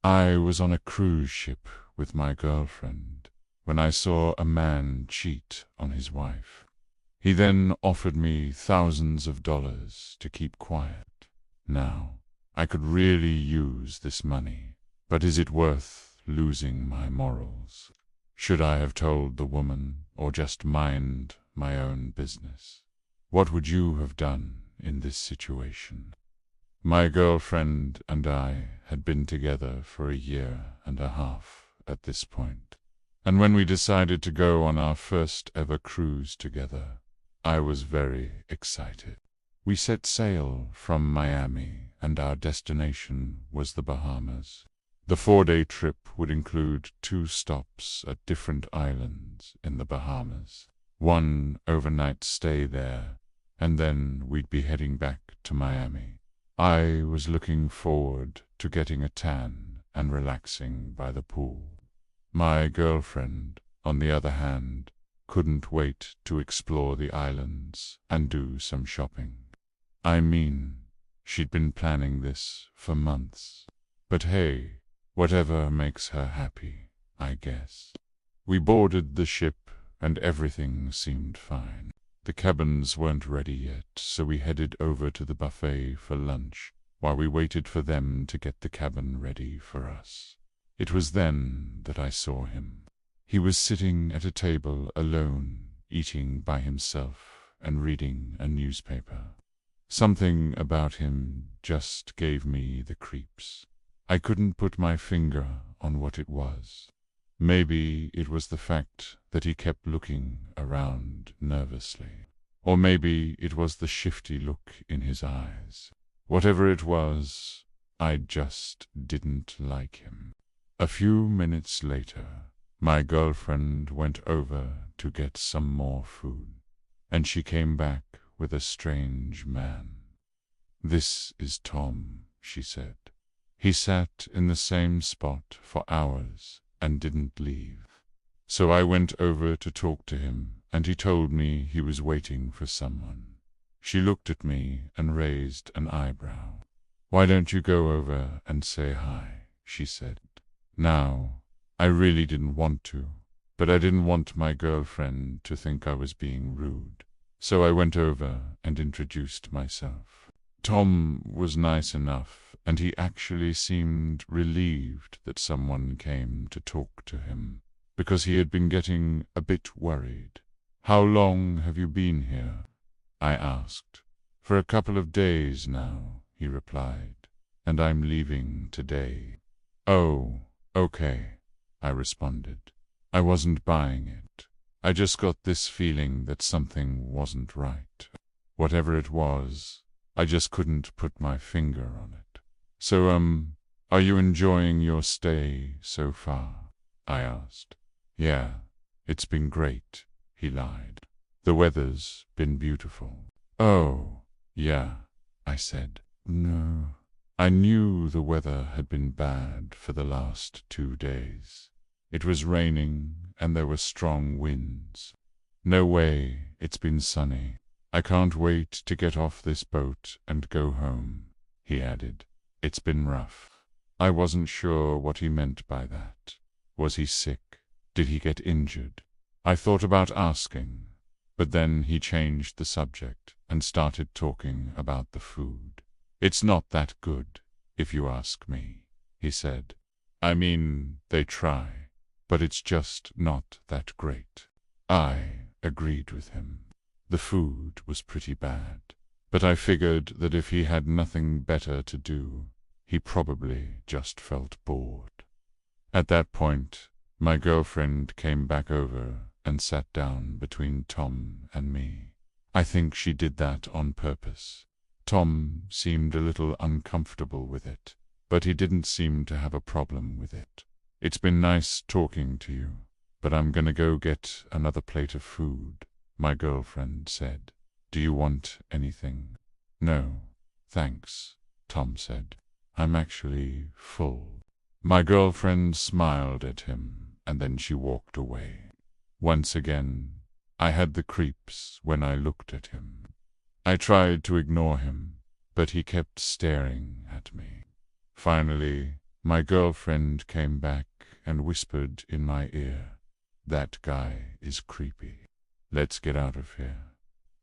I was on a cruise ship with my girlfriend when I saw a man cheat on his wife. He then offered me thousands of dollars to keep quiet. Now, I could really use this money, but is it worth losing my morals? Should I have told the woman, or just mind my own business? What would you have done in this situation? My girlfriend and I had been together for 1.5 years at this point, and when we decided to go on our first ever cruise together, I was very excited. We set sail from Miami, and our destination was the Bahamas. The 4-day trip would include 2 stops at different islands in the Bahamas, 1 overnight stay there, and then we'd be heading back to Miami. I was looking forward to getting a tan and relaxing by the pool. My girlfriend, on the other hand, couldn't wait to explore the islands and do some shopping. I mean, she'd been planning this for months. But hey, whatever makes her happy, I guess. We boarded the ship and everything seemed fine. The cabins weren't ready yet, so we headed over to the buffet for lunch while we waited for them to get the cabin ready for us. It was then that I saw him. He was sitting at a table alone, eating by himself and reading a newspaper. Something about him just gave me the creeps. I couldn't put my finger on what it was. Maybe it was the fact that he kept looking around nervously. Or maybe it was the shifty look in his eyes. Whatever it was, I just didn't like him. A few minutes later, my girlfriend went over to get some more food, and she came back with a strange man. "This is Tom," she said. "He sat in the same spot for hours and didn't leave. So I went over to talk to him, and he told me he was waiting for someone." She looked at me and raised an eyebrow. "Why don't you go over and say hi?" she said. Now, I really didn't want to, but I didn't want my girlfriend to think I was being rude. So I went over and introduced myself. Tom was nice enough, and he actually seemed relieved that someone came to talk to him, because he had been getting a bit worried. "How long have you been here?" I asked. "For a couple of days now," he replied, "and I'm leaving today." "Oh, okay," I responded. I wasn't buying it. I just got this feeling that something wasn't right. Whatever it was, I just couldn't put my finger on it. "So, are you enjoying your stay so far?" I asked. "Yeah, it's been great," he lied. "The weather's been beautiful." "Oh, yeah," I said. "No." I knew the weather had been bad for the last 2 days. It was raining and there were strong winds. "No way, it's been sunny. I can't wait to get off this boat and go home," he added. "It's been rough." I wasn't sure what he meant by that. Was he sick? Did he get injured? I thought about asking, but then he changed the subject and started talking about the food. "It's not that good, if you ask me," he said. "I mean, they try, but it's just not that great." I agreed with him. The food was pretty bad, but I figured that if he had nothing better to do, he probably just felt bored. At that point, my girlfriend came back over and sat down between Tom and me. I think she did that on purpose. Tom seemed a little uncomfortable with it, but he didn't seem to have a problem with it. "It's been nice talking to you, but I'm gonna go get another plate of food," my girlfriend said. "Do you want anything?" "No, thanks," Tom said. "I'm actually full." My girlfriend smiled at him, and then she walked away. Once again, I had the creeps when I looked at him. I tried to ignore him, but he kept staring at me. Finally, My girlfriend came back and whispered in my ear, "That guy is creepy. Let's get out of here."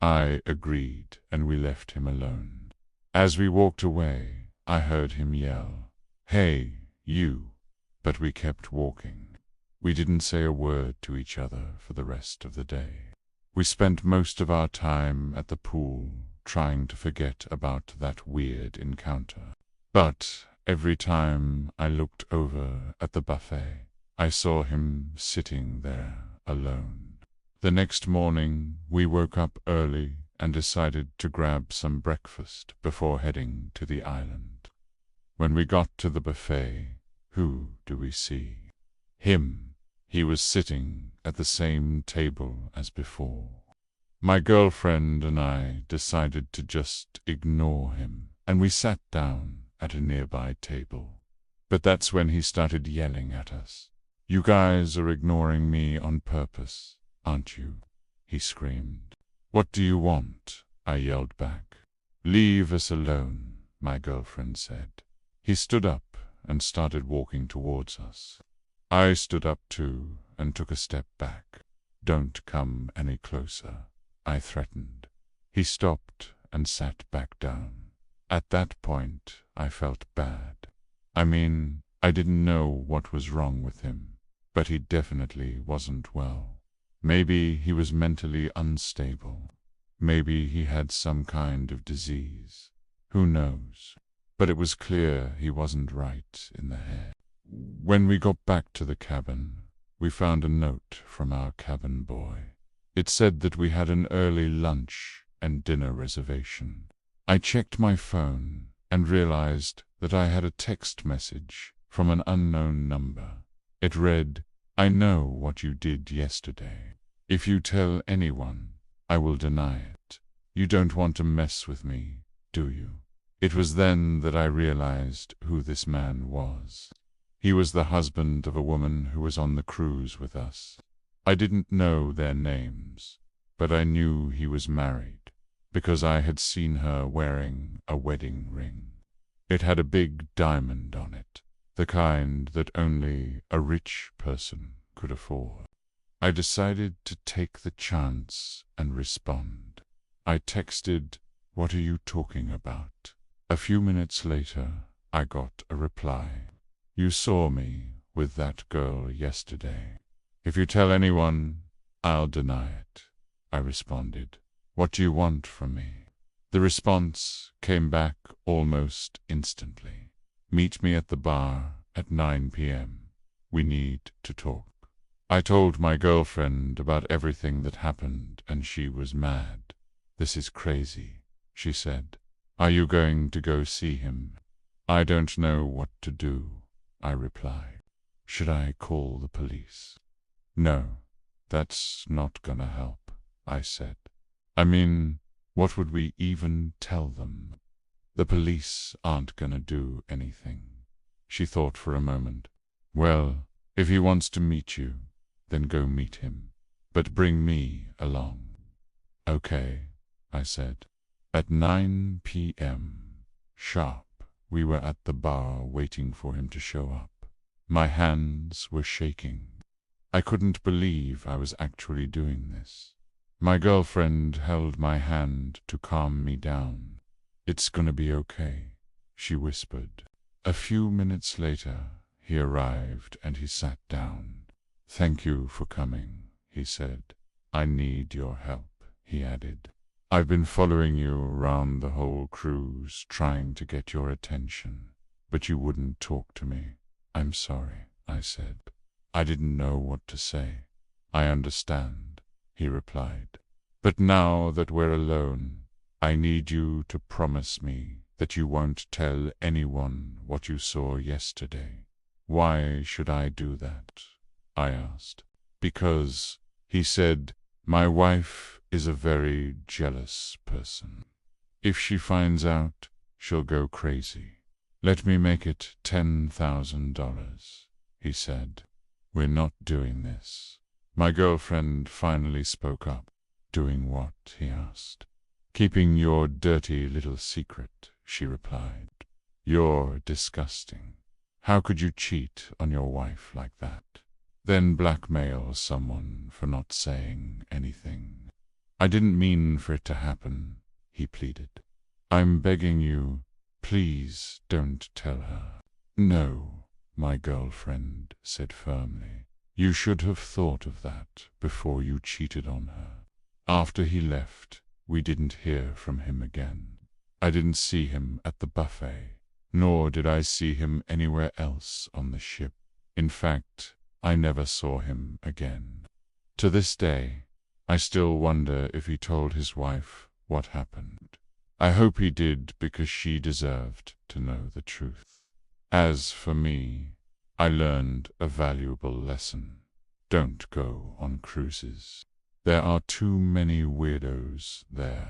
I agreed, and we left him alone. As we walked away, I heard him yell, "Hey, you!" But we kept walking. We didn't say a word to each other for the rest of the day. We spent most of our time at the pool, trying to forget about that weird encounter. But every time I looked over at the buffet, I saw him sitting there alone. The next morning, we woke up early and decided to grab some breakfast before heading to the island. When we got to the buffet, who do we see? Him. He was sitting at the same table as before. My girlfriend and I decided to just ignore him, and we sat down at a nearby table. But that's when he started yelling at us. "You guys are ignoring me on purpose, aren't you?" he screamed. "What do you want?" I yelled back. "Leave us alone," my girlfriend said. He stood up and started walking towards us. I stood up too and took a step back. "Don't come any closer," I threatened. He stopped and sat back down. At that point, I felt bad. I mean, I didn't know what was wrong with him, but he definitely wasn't well. Maybe he was mentally unstable. Maybe he had some kind of disease. Who knows? But it was clear he wasn't right in the head. When we got back to the cabin, we found a note from our cabin boy. It said that we had an early lunch and dinner reservation. I checked my phone and realized that I had a text message from an unknown number. It read, "I know what you did yesterday. If you tell anyone, I will deny it. You don't want to mess with me, do you?" It was then that I realized who this man was. He was the husband of a woman who was on the cruise with us. I didn't know their names, but I knew he was married, because I had seen her wearing a wedding ring. It had a big diamond on it, the kind that only a rich person could afford. I decided to take the chance and respond. I texted, "What are you talking about?" A few minutes later, I got a reply. "You saw me with that girl yesterday. If you tell anyone, I'll deny it," I responded. "What do you want from me?" The response came back almost instantly. "Meet me at the bar at 9 p.m. We need to talk." I told my girlfriend about everything that happened, and she was mad. "This is crazy," she said. "Are you going to go see him?" "I don't know what to do," I replied. "Should I call the police?" "No, that's not gonna help," I said. "I mean, what would we even tell them? The police aren't gonna do anything." She thought for a moment. "Well, if he wants to meet you, then go meet him. But bring me along." "Okay," I said. At 9 p.m. sharp, we were at the bar waiting for him to show up. My hands were shaking. I couldn't believe I was actually doing this. My girlfriend held my hand to calm me down. "It's gonna be okay," she whispered. A few minutes later, he arrived and he sat down. "Thank you for coming," he said. "I need your help," he added. "I've been following you around the whole cruise, trying to get your attention, but you wouldn't talk to me." "I'm sorry," I said. "I didn't know what to say." "I understand," he replied. "But now that we're alone, I need you to promise me that you won't tell anyone what you saw yesterday." "Why should I do that?" I asked. "Because," he said, "my wife is a very jealous person. If she finds out, she'll go crazy. Let me make it $10,000, he said. "We're not doing this." My girlfriend finally spoke up. "Doing what?" he asked. "Keeping your dirty little secret," she replied. "You're disgusting. How could you cheat on your wife like that? Then blackmail someone for not saying anything. I didn't mean for it to happen, he pleaded. I'm begging you, please don't tell her. No, my girlfriend said firmly. You should have thought of that before you cheated on her. After he left, we didn't hear from him again. I didn't see him at the buffet, nor did I see him anywhere else on the ship. In fact, I never saw him again. To this day, I still wonder if he told his wife what happened. I hope he did, because she deserved to know the truth. As for me, I learned a valuable lesson. Don't go on cruises. There are too many weirdos there.